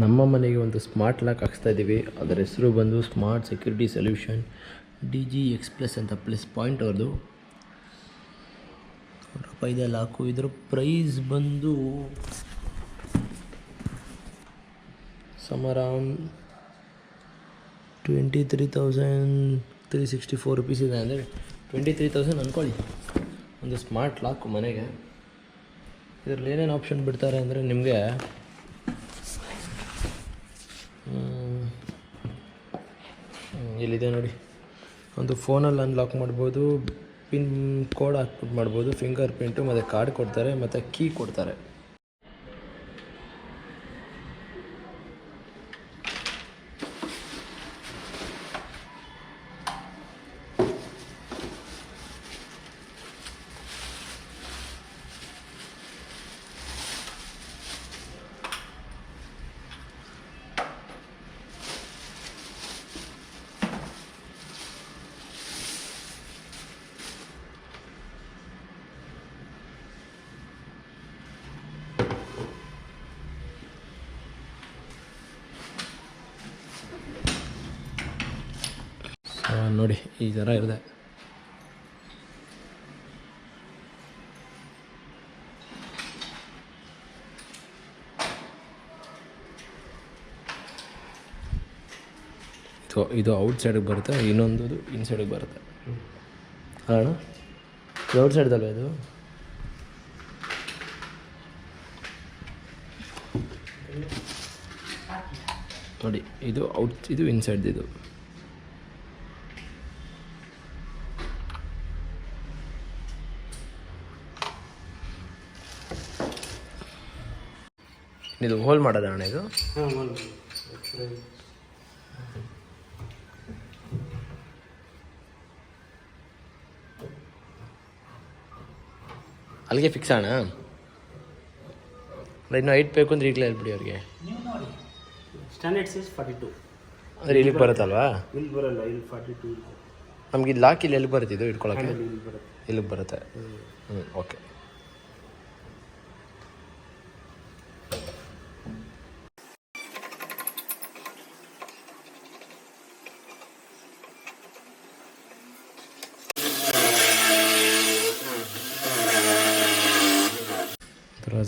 ನಮ್ಮ ಮನೆಗೆ ಒಂದು ಸ್ಮಾರ್ಟ್ ಲಾಕ್ ಹಾಕ್ಸ್ತಾ ಇದ್ದೀವಿ. ಅದರ ಹೆಸರು ಬಂದು smart security solution DG X+ ಅಂತ ಪ್ಲಸ್ ಪಾಯಿಂಟ್ ಅವ್ರದ್ದು. ಇದೆ ಲಾಕು. ಇದರ ಪ್ರೈಸ್ ಬಂದು ಸಮ್ ಅರೌಂಡ್ 23,364 ರುಪೀಸ್ ಇದೆ. ಅಂದರೆ 23,000 ಅಂದ್ಕೊಳ್ಳಿ ಒಂದು ಸ್ಮಾರ್ಟ್ ಲಾಕ್ ಮನೆಗೆ. ಇದರಲ್ಲಿ ಏನೇನು ಆಪ್ಷನ್ ಬಿಡ್ತಾರೆ ಅಂದರೆ ನಿಮಗೆ ಇಲ್ಲಿದೆ ನೋಡಿ. ಒಂದು ಫೋನಲ್ಲಿ ಅನ್ಲಾಕ್ ಮಾಡ್ಬೋದು, ಪಿನ್ ಕೋಡ್ ಹಾಕ್ಬಿಟ್ಟು ಮಾಡ್ಬೋದು, ಫಿಂಗರ್ ಪ್ರಿಂಟು ಮತ್ತು ಕಾರ್ಡ್ ಕೊಡ್ತಾರೆ ಮತ್ತು ಕೀ ಕೊಡ್ತಾರೆ. ನೋಡಿ ಈ ಥರ ಇದೆ. ಇದು ಔಟ್ ಸೈಡಿಗೆ ಬರುತ್ತೆ, ಇನ್ನೊಂದು ಇನ್ಸೈಡಿಗೆ ಬರುತ್ತೆ. ಅಣ್ಣ ಇದು ಔಟ್ ಸೈಡ್ದಲ್ವ ಇದು? ನೋಡಿ ಇದು ಔಟ್, ಇದು ಇನ್ಸೈಡ್ದು. ಇದು ಹೋಲ್ ಮಾಡೋದ ಅಣ್ಣ ಇದು? ಅಲ್ಲಿಗೆ ಫಿಕ್ಸ್ ಅಣ್ಣ? ಇನ್ನು 8 ಬೇಕು ಅಂದರೆ ಈಗಲೇ ಹೇಳ್ಬಿಡಿ ಅವ್ರಿಗೆ. ಸ್ಟ್ಯಾಂಡರ್ಡ್ ಸೈಜ್ 42 ಅಂದರೆ ಇಲ್ಲಿಗೆ ಬರುತ್ತಲ್ವಾ? ಇಲ್ಲಿ ಬರಲ್ಲ, ಇಲ್ಲಿ 42. ನಮ್ಗೆ ಇದು ಲಾಕ್ ಇಲ್ಲಿ ಎಲ್ಲಿ ಬರುತ್ತೆ ಇದು ಇಟ್ಕೊಳ್ಳೋಕ್ಕೆ? ಇಲ್ಲಿಗೆ ಬರುತ್ತೆ. ಓಕೆ.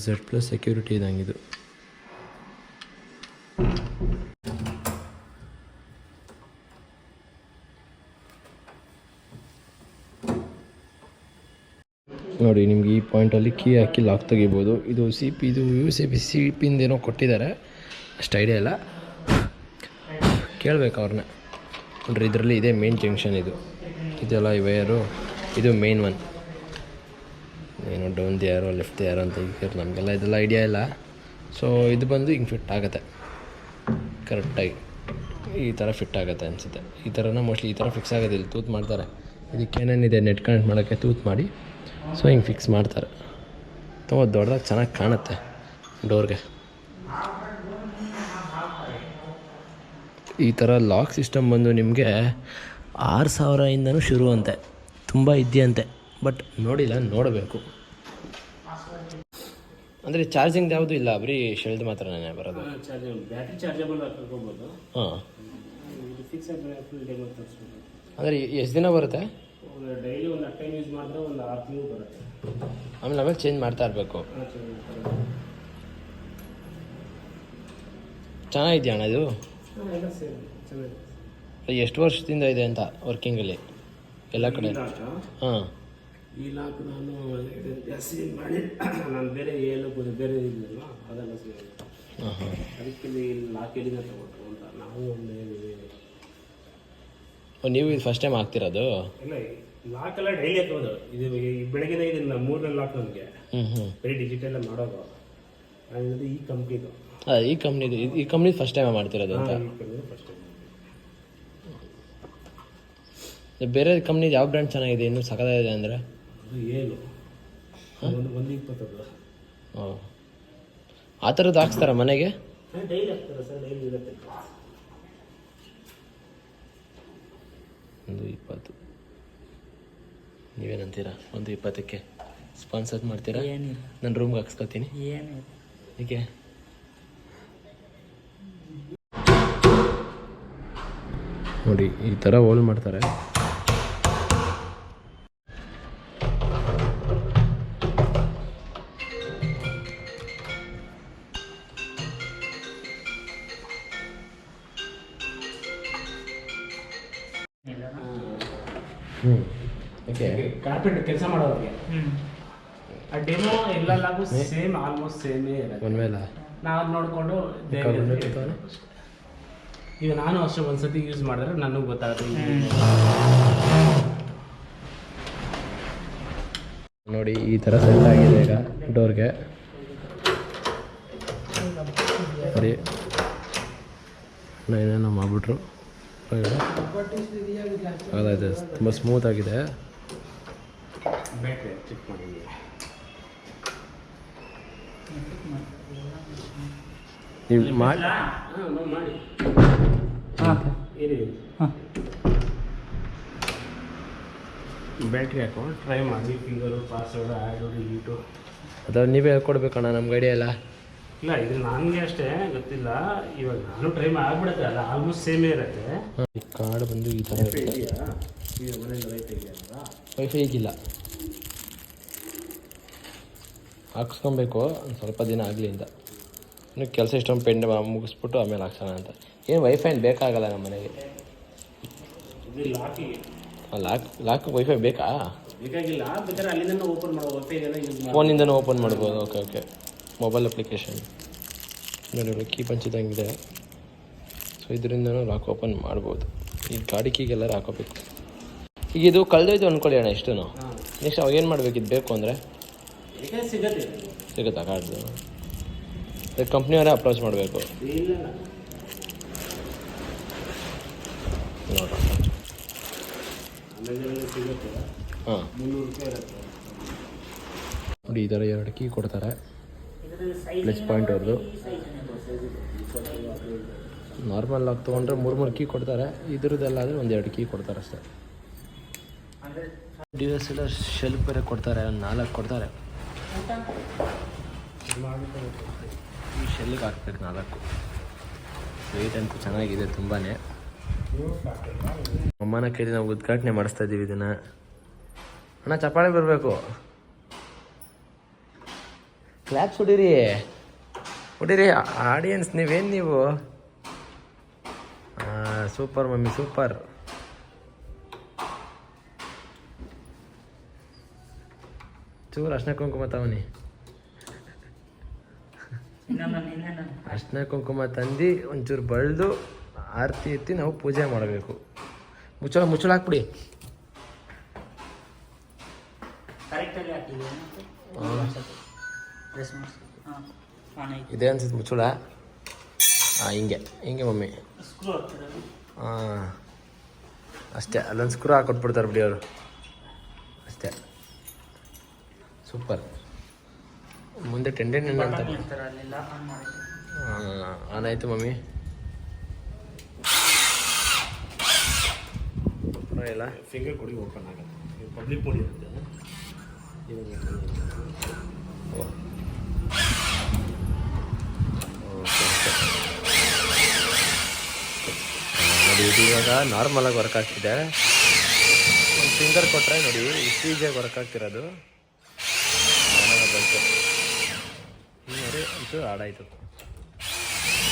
Z+ ಸೆಕ್ಯೂರಿಟಿ ಇದಂಗಿದು. ನೋಡಿ ನಿಮ್ಗೆ ಈ ಪಾಯಿಂಟಲ್ಲಿ ಕೀ ಹಾಕಿ ಲಾಕ್ ತೆಗಿಬೋದು. ಇದು ಸಿ ಪಿಂದೇನೋ ಕೊಟ್ಟಿದ್ದಾರೆ, ಅಷ್ಟು ಐಡಿಯಾ ಇಲ್ಲ, ಕೇಳಬೇಕು ಅವ್ರನ್ನ. ನೋಡ್ರಿ ಇದರಲ್ಲಿ ಇದೆ ಮೇನ್ ಜಂಕ್ಷನ್. ಇದೆಲ್ಲ ಈ ವೈರು, ಇದು ಮೇನ್ ಒನ್. ಏನು ಡೌನ್ದು ಯಾರೋ ಲೆಫ್ಟ್ ಯಾರೋ ಅಂತ ಈಗ ನಮಗೆಲ್ಲ ಇದೆಲ್ಲ ಐಡಿಯಾ ಇಲ್ಲ. ಸೊ ಇದು ಬಂದು ಹಿಂಗೆ ಫಿಟ್ ಆಗುತ್ತೆ ಕರೆಕ್ಟಾಗಿ, ಈ ಥರ ಫಿಟ್ ಆಗುತ್ತೆ ಅನಿಸುತ್ತೆ. ಈ ಥರನ ಮೋಸ್ಟ್ಲಿ ಈ ಥರ ಫಿಕ್ಸ್ ಆಗೋದು. ಇಲ್ಲಿ ತೂತು ಮಾಡ್ತಾರೆ, ಇದಕ್ಕೇನೇನಿದೆ ನೆಟ್ ಕನೆಕ್ಟ್ ಮಾಡೋಕ್ಕೆ ತೂತು ಮಾಡಿ ಸೊ ಹಿಂಗೆ ಫಿಕ್ಸ್ ಮಾಡ್ತಾರೆ. ತುಂಬ ದೊಡ್ಡದಾಗಿ ಚೆನ್ನಾಗಿ ಕಾಣುತ್ತೆ ಡೋರ್ಗೆ. ಈ ಥರ ಲಾಕ್ ಸಿಸ್ಟಮ್ ಬಂದು ನಿಮಗೆ 6,000ಇಂದನೂ ಶುರು ಅಂತೆ, ತುಂಬ ಇದೆಯಂತೆ. ಬಟ್ ನೋಡಿಲ್ಲ, ನೋಡಬೇಕು. ಅಂದರೆ ಚಾರ್ಜಿಂಗ್ ಯಾವುದು ಇಲ್ಲ, ಬರೀ ಶೆಲ್ಡ್ ಮಾತ್ರನೇ ಬರೋದು. ಬ್ಯಾಟ್ರಿ ಚಾರ್ಜಬಲ್ ಹಾಕೋಬೋದು. ಹಾಂ, ಫಿಕ್ಸ್ ಫುಲ್ ಡೇ ಅಂದರೆ ಎಷ್ಟು ದಿನ ಬರುತ್ತೆ? ಡೈಲಿ ಒಂದು 10 ಟೈಮ್ ಯೂಸ್ ಮಾಡಿದ್ರೆ ಒಂದು 6 ತಿಂಗಳು ಬರುತ್ತೆ. ಆಮೇಲೆ ಚೇಂಜ್ ಮಾಡ್ತಾ ಇರಬೇಕು. ಚೆನ್ನಾಗಿದೆಯಾ ಅಣ್ಣ ಇದು? ಎಷ್ಟು ವರ್ಷದಿಂದ ಇದೆ ಅಂತ ವರ್ಕಿಂಗಲ್ಲಿ ಎಲ್ಲ ಕಡೆ? ಹಾಂ, ಈ ಲಾಕ್ ನಾನು ಜಾಸ್ತಿ ಮಾಡಿ ನಾನು ಬೇರೆ ಬೇರೆ ಇದ್ದಿಲ್ಲ ಅದೆಲ್ಲ ಸೇರಿ. ಅದಕ್ಕೆ ಲಾಕ್ ಎಲ್ಲಿಂದ ತಗೊಂಡ್ರು ಅಂತ ನಾವು ನೀವು ಇದು ಫಸ್ಟ್ ಟೈಮ್ ಹಾಕ್ತಿರೋದು? ಇಲ್ಲ, ಲಾಕ್ ಎಲ್ಲ ಡೈಲಿ ಹಾಕೋದು. ಇದು ಬೆಳಗ್ಗೆ ಇದನ್ನ 3ನೇ ಲಾಕ್ ನಮಗೆ ಬರೀ ಡಿಜಿಟಲ್ ಮಾಡೋದು. ಅದು ಈ ಕಂಪ್ನಿದು. ಈ ಕಂಪ್ನಿ ಫಸ್ಟ್ ಟೈಮ್ ಮಾಡ್ತಿರೋದು ಅಂತ? First time. ಬೇರೆ ಕಂಪ್ನಿದು ಯಾವ ಬ್ರ್ಯಾಂಡ್ ಚೆನ್ನಾಗಿದೆ ಇನ್ನೂ ಸಖತ್ತಾಗಿದೆ ಅಂದರೆ? ಅದು ಏನು 120. ಓ, ಆ ಥರದ್ದು ಹಾಕ್ಸ್ತಾರ ಮನೆಗೆ? ಡೈಲಿ ಹಾಕ್ತಾರೆ ಸರ್, ಡೈಲಿ ಇರುತ್ತೆ. 120. ನೀವೇನಂತೀರಾ? 120ಕ್ಕೆ ಸ್ಪಾನ್ಸರ್ ಮಾಡ್ತೀರಾ? ಏನಿಲ್ಲ, ನನ್ನ ರೂಮ್ಗೆ ಹಾಕ್ಸ್ಕೊತೀನಿ. ಏನಿಲ್ಲ. ಏಕೆ? ನೋಡಿ ಈ ಥರ ಹೋಲ್ ಮಾಡ್ತಾರೆ. ಓಕೆ, ಕಾರ್ಪೆಂಟ್ ಕೆಲಸ ಮಾಡೋರಿಗೆ ಆ ಡೆಮೋ ಎಲ್ಲೆಲ್ಲಗೂ ಸೇಮ್ ಆಲ್ಮೋಸ್ಟ್ ಸೇಮೇ ಇರುತ್ತೆ. ಒಂದ್ಮೇಲೆ ನಾವು ನೋಡಿಕೊಂಡು ಈಗ ನಾನು ಅಷ್ಟೇ ಒಂದ್ಸತಿ ಯೂಸ್ ಮಾಡಿದ್ರೆ ನನಗೆ ಗೊತ್ತಾಗುತ್ತೆ. ನೋಡಿ ಈ ಥರ ಸೆಟ್ ಆಗಿದೆ ಈಗ ಡೋರ್ಗೆ. ನೋಡಿ ಏನೇನೋ ಮಾಡಿಬಿಟ್ರು. ಅದಾಯ್ತು, ತುಂಬ ಸ್ಮೂತ್ ಆಗಿದೆ. ಚೆಕ್ ಮಾಡಿ ನೀವು ಮಾಡಿ ಮಾಡಿ ಇರಿ. ಬ್ಯಾಟ್ರಿ ಹಾಕೊಂಡು ಟ್ರೈ ಮಾಡಿ. ಫಿಂಗರು, ಪಾಸ್ವರ್ಡ್, ಆ್ಯಡು, ಡಿಲೀಟು ಅಥವಾ ನೀವೇ ಹೇಳ್ಕೊಡ್ಬೇಕಣ್ಣ, ನಮ್ಗೆ ಐಡಿಯಾ ಇಲ್ಲ. ಇಲ್ಲ, ಇದು ನನಗೆ ಅಷ್ಟೇ ಗೊತ್ತಿಲ್ಲ. ಇವಾಗ ನಾನು ಟ್ರೈ ಮಾಡಿಬಿಡುತ್ತೆ, ಅಲ್ಲ ಆಲ್ಮೋಸ್ಟ್ ಸೇಮೇ ಇರುತ್ತೆ. ಈ ಕಾರ್ಡ್ ಬಂದು ಈ ಥರ ಇರುತ್ತೆ. ಈಗ ಮನೇಲಿ ರೈಟ್ ಇದೆಯಲ್ಲ, ವೈಫೈ ಈಗಿಲ್ಲ, ಹಾಕ್ಸ್ಕೊಬೇಕು ಒಂದು ಸ್ವಲ್ಪ ದಿನ ಆಗಲಿ ಅಂತ. ಇನ್ನು ಕೆಲಸ ಇಷ್ಟೊಂದು ಪೆಂಡ್ ಮುಗಿಸ್ಬಿಟ್ಟು ಆಮೇಲೆ ಹಾಕ್ಸೋಣ ಅಂತ. ಏನು ವೈಫೈ ಬೇಕಾಗಲ್ಲ ನಮ್ಮ ಮನೆಗೆ. ಇದು ಲಾಕಿಗೆ ಲಾಕ್ ವೈಫೈ ಬೇಕಾ? ಬೇಕಾಗಿಲ್ಲ, ಬೇಕಾದ್ರೆ ಅಲ್ಲಿಂದ ಓಪನ್ ಮಾಡೋ ವೈಫೈ ಎಲ್ಲ ಯೂಸ್ ಮಾಡಿ ಫೋನಿಂದನೂ ಓಪನ್ ಮಾಡ್ಬೋದು. ಓಕೆ, ಮೊಬೈಲ್ ಅಪ್ಲಿಕೇಶನ್ ನೋಡಿ ಕೀ ಪಂಚಿದಂಗಿದೆ. ಸೊ ಇದರಿಂದನೂ ಲಾಕ್ ಓಪನ್ ಮಾಡ್ಬೋದು. ಈ ಗಾಡಿ ಕೀಗೆಲ್ಲರೂ ಹಾಕೋಬೇಕು. ಈಗ ಇದು ಕಳೆದೋಯ್ತು ಅಂದ್ಕೊಳ್ಳಿ ಅಣ್ಣ, ಇಷ್ಟು ನೆಕ್ಸ್ಟ್ ಅವಾಗ ಏನು ಮಾಡಬೇಕು? ಇದು ಬೇಕು ಅಂದರೆ ಸಿಗುತ್ತಾ ಕಾರ್ಡ್ದು? ಕಂಪ್ನಿಯವರೇ ಅಪ್ರೋಚ್ ಮಾಡಬೇಕು. ನೋಡೋಣ. ಹಾಂ ನೋಡಿ, ಈ ಥರ 2 ಕೀ ಕೊಡ್ತಾರೆ. ಪ್ಲಸ್ ಪಾಯಿಂಟ್ ಅವ್ರದ್ದು. ನಾರ್ಮಲ್ ಆಗಿ ತೊಗೊಂಡ್ರೆ 3 ಕೀ ಕೊಡ್ತಾರೆ. ಇದ್ರದ್ದೆಲ್ಲ ಆದರೆ 1-2 ಕೀ ಕೊಡ್ತಾರೆ ಅಷ್ಟೇ. DSLR ಶೆಲ್ಫ್ ಬೇರೆ ಕೊಡ್ತಾರೆ, 4 ಕೊಡ್ತಾರೆ. ಈ ಶೆಲ್ಗೆ ಹಾಕ್ಬೇಕು 4. ವೆಯ್ಟ್ ಅಂತೂ ಚೆನ್ನಾಗಿದೆ ತುಂಬಾ. ಅಮ್ಮನ ಕೈಲಿ ನಾವು ಉದ್ಘಾಟನೆ ಮಾಡಿಸ್ತಾ ಇದ್ದೀವಿ ಇದನ್ನು. ಅಣ್ಣ ಚಪ್ಪಾಳೆ ಬರಬೇಕು. ಕ್ಲಾಪ್ಸ್ ಹೊಡೀರಿ ಆಡಿಯನ್ಸ್. ನೀವು ಸೂಪರ್ ಮಮ್ಮಿ, ಸೂಪರ್. ಚೂರು ಅರ್ಶಿನ ಕುಂಕುಮ ತವನಿ. ಅರ್ಶಿನ ಕುಂಕುಮ ತಂದು ಒಂಚೂರು ಬಳ್ದು ಆರತಿ ಎತ್ತಿ ನಾವು ಪೂಜೆ ಮಾಡಬೇಕು. ಮುಚ್ಚಳ ಹಾಕ್ಬಿಡಿ. ಇದೆ ಅನ್ಸುತ್ತೆ ಮುಚ್ಚಳ. ಹಿಂಗೆ ಮಮ್ಮಿ. ಹಾಂ ಅಷ್ಟೇ, ಅಲ್ಲೊಂದು ಸ್ಕ್ರೂ ಹಾಕೊಟ್ಬಿಡ್ತಾರೆ ಬಿಡಿ ಅವರು, ಅಷ್ಟೇ. ಸೂಪರ್. ಮುಂದೆ ಟೆಂಡೆನ್ ಅಂತ ಆನ್ ಆಯಿತು ಮಮ್ಮಿ. ಇಲ್ಲ ಫಿಂಗರ್ ಕೊಡಿ, ಓಪನ್ ಆಗುತ್ತೆ. ಪಬ್ಲಿಕ್ ಮೋಡ್ ಇರುತ್ತೆ. ನೋಡಿ, ಇದು ಇವಾಗ ನಾರ್ಮಲಾಗಿ ವರ್ಕ್ ಆಗ್ತಿದೆ. ಒಂದು ಫಿಂಗರ್ ಕೊಟ್ಟರೆ ನೋಡಿ ಇಷ್ಟು ಈಸಿಯಾಗಿ ವರ್ಕ್ ಆಗ್ತಿರೋದು. ಬಂತು ಈಗ ನೋಡಿ, ಒಂಚೂರು ಆಡಾಯಿತು.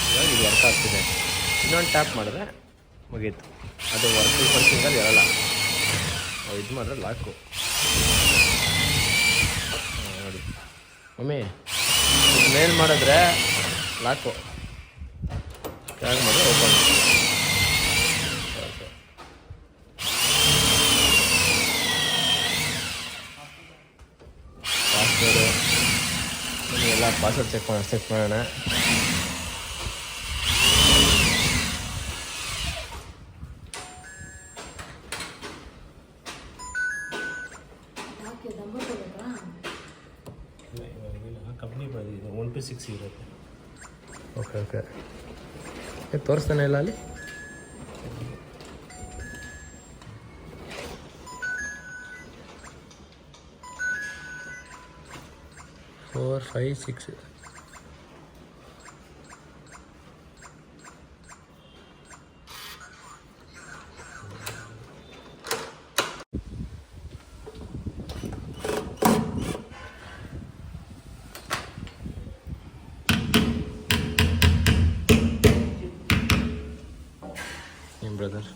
ಇವಾಗ ಇದು ವರ್ಕ್ ಆಗ್ತಿದೆ. ಇನ್ನೊಂದು ಟ್ಯಾಪ್ ಮಾಡಿದ್ರೆ ಮುಗೀತು. ಅದು ವರ್ಕಿಂಗಲ್ಲಿ ಇರಲ್ಲ. ಇದು ಮಾಡಿದ್ರೆ ಲಾಕು. ನೋಡಿ ಮಮ್ಮಿ, ಮೇಲ್ ಮಾಡಿದ್ರೆ ಲಾಕು, ಕೆಳಗೆ ಮಾಡಿದ್ರೆ ಓಪನ್. ಪಾಸ್ವರ್ಡು ಎಲ್ಲ ಪಾಸ್ವರ್ಡ್ ಚೆಕ್ ಮಾಡೋಣ. ಕಂಪ್ನಿ ಬಂದಿದೆ 1 to 6 ಇರುತ್ತೆ. ಓಕೆ ತೋರಿಸ್ತಾನೆ ಇಲ್ಲ ಅಲ್ಲಿ. 4, 5, 6. ಏನು ಬ್ರದರ್